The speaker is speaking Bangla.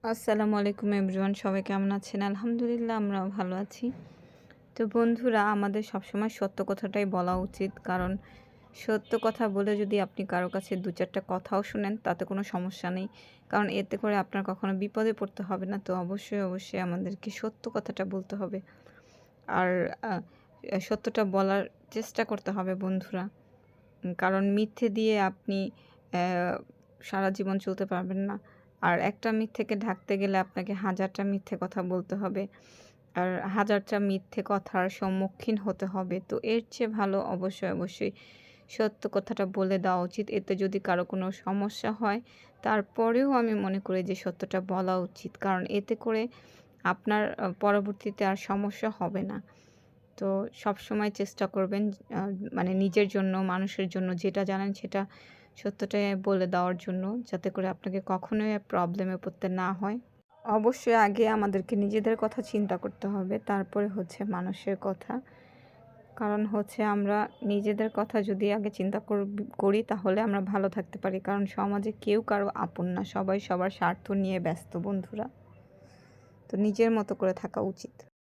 আসসালামু আলাইকুম এভরিওয়ান, সবাই কেমন আছেন? আলহামদুলিল্লাহ আমরাও ভালো আছি। তো বন্ধুরা, আমাদের সবসময় সত্য কথাটাই বলা উচিত। কারণ সত্য কথা বলে যদি আপনি কারো কাছে ২-৪ টা কথাও শোনেন, তাতে কোনো সমস্যা নেই। কারণ এতে করে আপনার কখনো বিপদে পড়তে হবে না। তো অবশ্যই আমাদেরকে সত্য কথাটা বলতে হবে। আর আ সত্যটা বলার চেষ্টা করতে হবে বন্ধুরা। কারণ মিথ্যে দিয়ে আপনি অ্যা সারা জীবন চলতে পারবেন না। আর একটা মিথ্যেকে ঢাকতে গেলে আপনাকে হাজারটা মিথ্যে কথা বলতে হবে। আর হাজারটা মিথ্যে কথার সম্মুখীন হতে হবে। তো এর চেয়ে ভালো অবশ্যই সত্য কথাটা বলে দেওয়া উচিত। এতে যদি কারো কোনো সমস্যা হয়, তারপরেও আমি মনে করি যে সত্যটা বলা উচিত। কারণ এতে করে আপনার পরবর্তীতে আর সমস্যা হবে না। তো সবসময় চেষ্টা করবেন আ মানে নিজের জন্য, মানুষের জন্য যেটা জানেন সেটা সত্যটাই বলে দেওয়ার জন্য, যাতে করে আপনাকে কখনোই প্রবলেমে পড়তে না হয়। অবশ্যই আগে আমাদেরকে নিজেদের কথা চিন্তা করতে হবে, তারপরে হচ্ছে মানুষের কথা। কারণ হচ্ছে আমরা নিজেদের কথা যদি আগে চিন্তা করি তাহলে আমরা ভালো থাকতে পারি। কারণ সমাজে কেউ কারো আপন না। সবাই সবার স্বার্থ নিয়ে ব্যস্ত বন্ধুরা। তো নিজের মতো করে থাকা উচিত।